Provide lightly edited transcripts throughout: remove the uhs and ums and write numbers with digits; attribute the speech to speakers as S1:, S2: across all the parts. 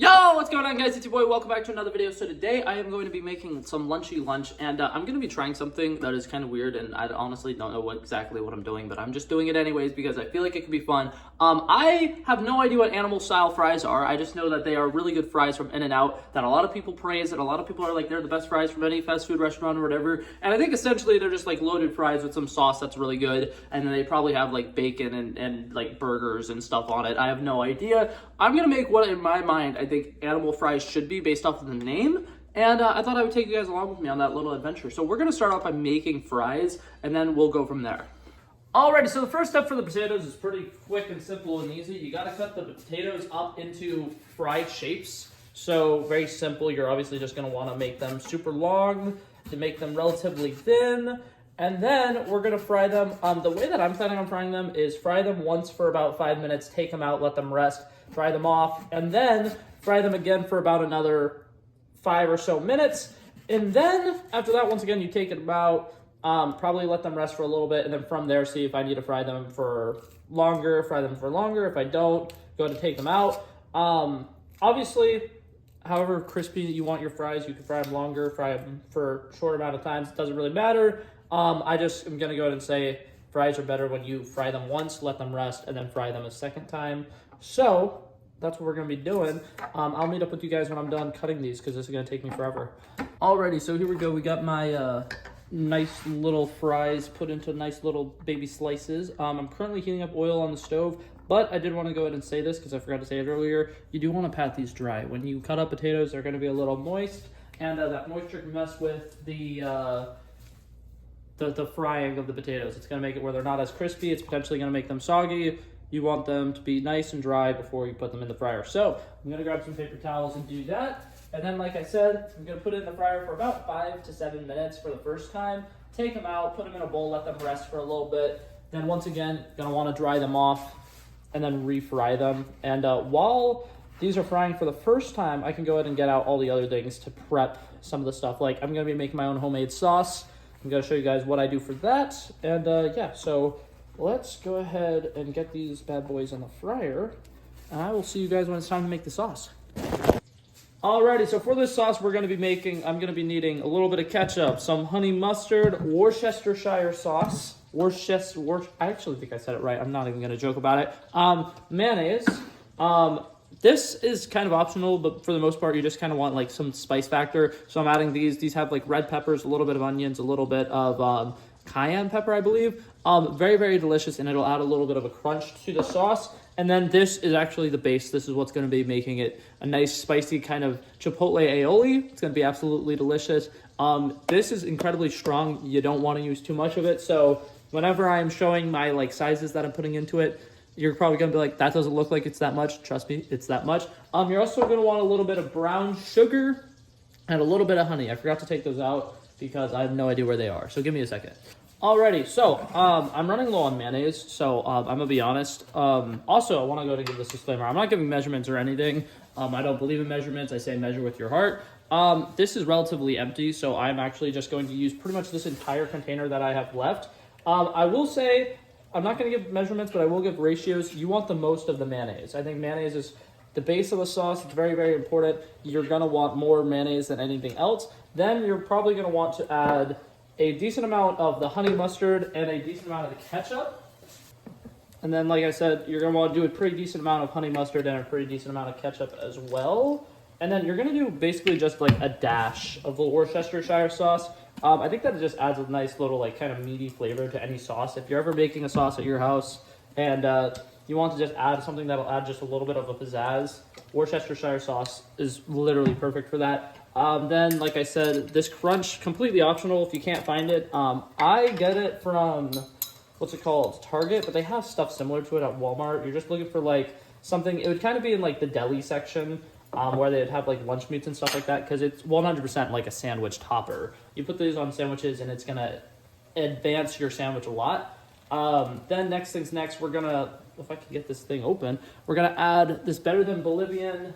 S1: Yo, what's going on, guys? It's your boy. Welcome back to another video. So today I am going to be making some lunchy lunch, and I'm going to be trying something that is kind of weird, and I honestly don't know exactly what I'm doing, but I'm just doing it anyways because I feel like it could be fun. I have no idea what animal style fries are. I just know that they are really good fries from In-N-Out that a lot of people praise, and a lot of people are like, they're the best fries from any fast food restaurant or whatever. And I think essentially they're just like loaded fries with some sauce that's really good, and then they probably have like bacon and like burgers and stuff on it. I have no idea. I'm going to make what in my mind I think animal fries should be based off of the name. And I thought I would take you guys along with me on that little adventure. So we're going to start off by making fries, and then we'll go from there. Alrighty, so the first step for the potatoes is pretty quick and simple and easy. You got to cut the potatoes up into fry shapes. So very simple. You're obviously just going to want to make them super long to make them relatively thin. And then we're going to fry them. The way that I'm planning on frying them is fry them once for about 5 minutes, take them out, let them rest, fry them off, and then fry them again for about another 5 or so minutes. And then after that, once again, you take it about, probably let them rest for a little bit, and then from there, see if I need to fry them for longer, fry them for longer. If I don't, go ahead and take them out. Obviously, however crispy you want your fries, you can fry them longer, fry them for a short amount of times. It doesn't really matter. I just am going to go ahead and say fries are better when you fry them once, let them rest, and then fry them a second time. So that's what we're going to be doing. I'll meet up with you guys when I'm done cutting these because this is going to take me forever. Alrighty, so here we go. We got my nice little fries put into nice little baby slices. I'm currently heating up oil on the stove, but I did want to go ahead and say this because I forgot to say it earlier. You do want to pat these dry. When you cut up potatoes, they're going to be a little moist, and that moisture can mess with the frying of the potatoes. It's going to make it where they're not as crispy. It's potentially going to make them soggy. You want them to be nice and dry before you put them in the fryer. So I'm going to grab some paper towels and do that. And then, like I said, I'm going to put it in the fryer for about 5 to 7 minutes for the first time. Take them out, put them in a bowl, let them rest for a little bit. Then once again, going to want to dry them off and then refry them. And while these are frying for the first time, I can go ahead and get out all the other things to prep some of the stuff. Like I'm going to be making my own homemade sauce. I'm going to show you guys what I do for that. And yeah, so let's go ahead and get these bad boys in the fryer. And I will see you guys when it's time to make the sauce. Alrighty, so for this sauce I'm going to be needing a little bit of ketchup, some honey mustard, Worcestershire sauce, I actually think I said it right. I'm not even going to joke about it. Mayonnaise. This is kind of optional, but for the most part, you just kind of want like some spice factor. So I'm adding these. These have like red peppers, a little bit of onions, a little bit of cayenne pepper, I believe. Very, very delicious, and it'll add a little bit of a crunch to the sauce. And then this is actually the base. This is what's going to be making it a nice, spicy kind of chipotle aioli. It's going to be absolutely delicious. This is incredibly strong. You don't want to use too much of it. So whenever I'm showing my like sizes that I'm putting into it, you're probably going to be like, that doesn't look like it's that much. Trust me, it's that much. You're also going to want a little bit of brown sugar and a little bit of honey. I forgot to take those out because I have no idea where they are. So give me a second. Alrighty, so I'm running low on mayonnaise, so I'm going to be honest. Also, I want to go to give this disclaimer. I'm not giving measurements or anything. I don't believe in measurements. I say measure with your heart. This is relatively empty, so I'm actually just going to use pretty much this entire container that I have left. I will say, I'm not going to give measurements, but I will give ratios. You want the most of the mayonnaise. I think mayonnaise is the base of the sauce. It's very, very important. You're going to want more mayonnaise than anything else. Then you're probably going to want to add a decent amount of the honey mustard and a decent amount of the ketchup. And then, like I said, you're going to want to do a pretty decent amount of honey mustard and a pretty decent amount of ketchup as well. And then you're going to do basically just like a dash of the Worcestershire sauce. I think that it just adds a nice little like kind of meaty flavor to any sauce. If you're ever making a sauce at your house and you want to just add something that'll add just a little bit of a pizzazz, Worcestershire sauce is literally perfect for that. Then, like I said, this crunch, completely optional if you can't find it. I get it from, what's it called, Target, but they have stuff similar to it at Walmart. You're just looking for like something, it would kind of be in like the deli section where they'd have like lunch meats and stuff like that because it's 100% like a sandwich topper. You put these on sandwiches and it's going to advance your sandwich a lot. Then next things next, we're going to, if I can get this thing open, we're going to add this Better Than Bolivian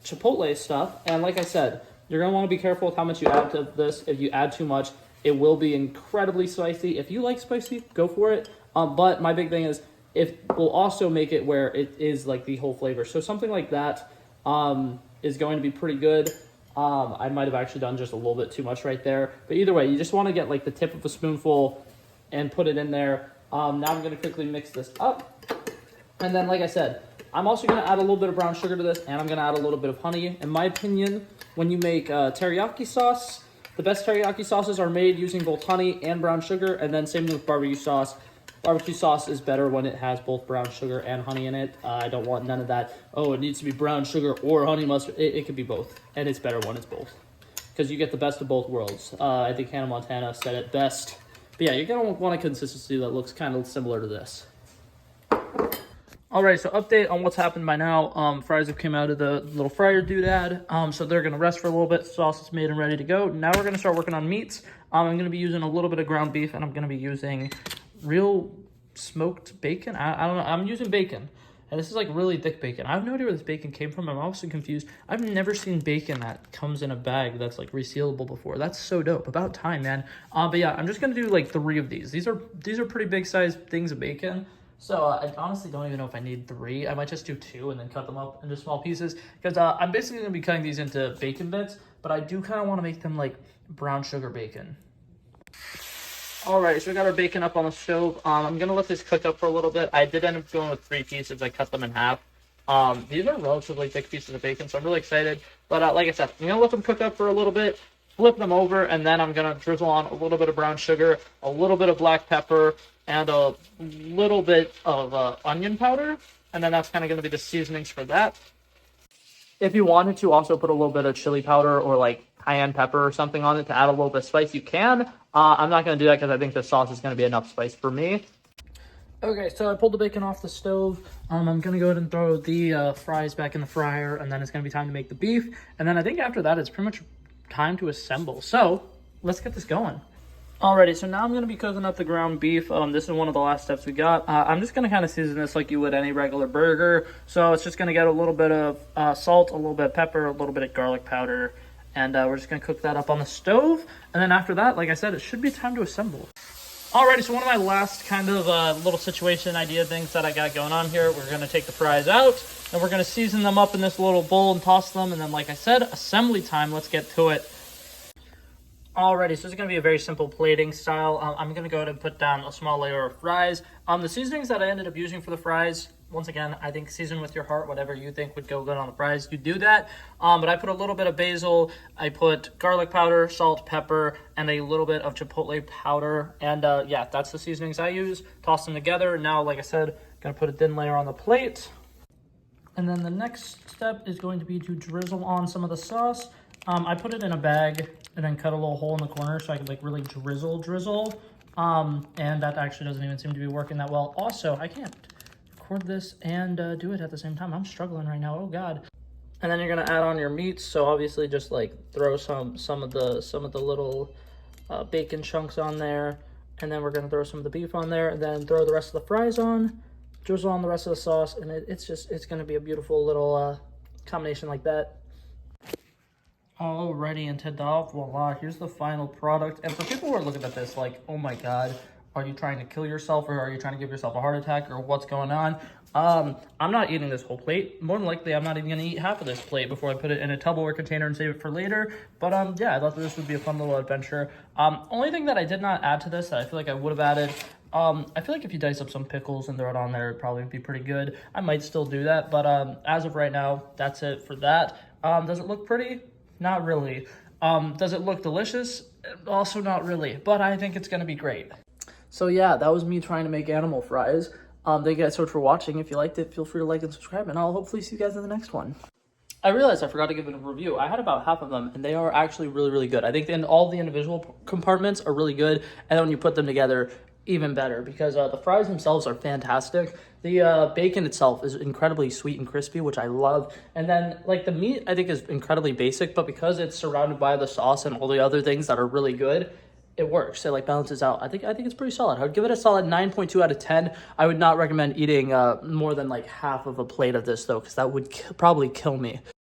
S1: chipotle stuff. And like I said, you're going to want to be careful with how much you add to this. If you add too much, it will be incredibly spicy. If you like spicy, go for it. But my big thing is it will also make it where it is like the whole flavor. So something like that is going to be pretty good. I might have actually done just a little bit too much right there. But either way, you just want to get like the tip of a spoonful and put it in there. Now I'm going to quickly mix this up. And then, like I said, I'm also going to add a little bit of brown sugar to this, and I'm going to add a little bit of honey. In my opinion, when you make teriyaki sauce, the best teriyaki sauces are made using both honey and brown sugar, and then same with barbecue sauce. Barbecue sauce is better when it has both brown sugar and honey in it. I don't want none of that, oh, it needs to be brown sugar or honey mustard. It could be both, and it's better when it's both, because you get the best of both worlds. I think Hannah Montana said it best. But yeah, you're going to want a consistency that looks kind of similar to this. Alright, so update on what's happened by now. Fries have came out of the little fryer doodad. So they're going to rest for a little bit. Sauce is made and ready to go. Now we're going to start working on meats. I'm going to be using a little bit of ground beef, and I'm going to be using real smoked bacon. I don't know. I'm using bacon. And this is like really thick bacon. I have no idea where this bacon came from. I'm also confused. I've never seen bacon that comes in a bag that's like resealable before. That's so dope. About time, man. But yeah, I'm just going to do like 3 of these. These are pretty big sized things of bacon. So I honestly don't even know if I need 3. I might just do 2 and then cut them up into small pieces. Because I'm basically going to be cutting these into bacon bits. But I do kind of want to make them like brown sugar bacon. Alright, so we got our bacon up on the stove. I'm going to let this cook up for a little bit. I did end up going with 3 pieces. I cut them in half. These are relatively thick pieces of bacon, so I'm really excited. But like I said, I'm going to let them cook up for a little bit. Flip them over, and then I'm going to drizzle on a little bit of brown sugar, a little bit of black pepper, and a little bit of onion powder. And then that's kind of going to be the seasonings for that. If you wanted to also put a little bit of chili powder or like cayenne pepper or something on it to add a little bit of spice, you can. I'm not going to do that because I think the sauce is going to be enough spice for me. Okay, so I pulled the bacon off the stove. I'm going to go ahead and throw the fries back in the fryer, and then it's going to be time to make the beef. And then I think after that, it's pretty much time to assemble. So let's get this going. Alrighty, so now I'm going to be cooking up the ground beef. This is one of the last steps we got. I'm just going to kind of season this like you would any regular burger. So it's just going to get a little bit of salt, a little bit of pepper, a little bit of garlic powder. And we're just going to cook that up on the stove. And then after that, like I said, it should be time to assemble. Alrighty, so one of my last kind of little situation idea things that I got going on here, we're going to take the fries out. And we're going to season them up in this little bowl and toss them. And then, like I said, assembly time. Let's get to it. Alrighty, so it's going to be a very simple plating style. I'm going to go ahead and put down a small layer of fries. The seasonings that I ended up using for the fries, once again, I think season with your heart, whatever you think would go good on the fries, you do that. But I put a little bit of basil, I put garlic powder, salt, pepper, and a little bit of chipotle powder. And yeah, that's the seasonings I use. Toss them together. Now, like I said, going to put a thin layer on the plate. And then the next step is going to be to drizzle on some of the sauce. I put it in a bag and then cut a little hole in the corner so I could like really drizzle. And that actually doesn't even seem to be working that well. Also, I can't record this and do it at the same time. I'm struggling right now. Oh God. And then you're gonna add on your meats. So obviously, just like throw some of the little bacon chunks on there, and then we're gonna throw some of the beef on there, and then throw the rest of the fries on. Drizzle on the rest of the sauce, and it's gonna be a beautiful little combination like that. Alrighty, and ta-da, voila, here's the final product. And for people who are looking at this like, oh my God, are you trying to kill yourself, or are you trying to give yourself a heart attack, or what's going on? I'm not eating this whole plate. More than likely, I'm not even gonna eat half of this plate before I put it in a Tupperware container and save it for later. But yeah, I thought that this would be a fun little adventure. Only thing that I did not add to this that I feel like I would have added, I feel like if you dice up some pickles and throw it on there, it'd probably be pretty good. I might still do that, but as of right now, that's it for that. Does it look pretty? Not really. Does it look delicious? Also not really, but I think it's gonna be great. So yeah, that was me trying to make animal fries. Thank you guys so much for watching. If you liked it, feel free to like and subscribe, and I'll hopefully see you guys in the next one. I realized I forgot to give it a review. I had about half of them, and they are actually really, really good. I think all the individual compartments are really good, and then when you put them together, even better, because the fries themselves are fantastic. The bacon itself is incredibly sweet and crispy, which I love. And then, like, the meat, I think, is incredibly basic, but because it's surrounded by the sauce and all the other things that are really good, it works. It, like, balances out. I think it's pretty solid. I would give it a solid 9.2 out of 10. I would not recommend eating more than, like, half of a plate of this, though, because that would probably kill me.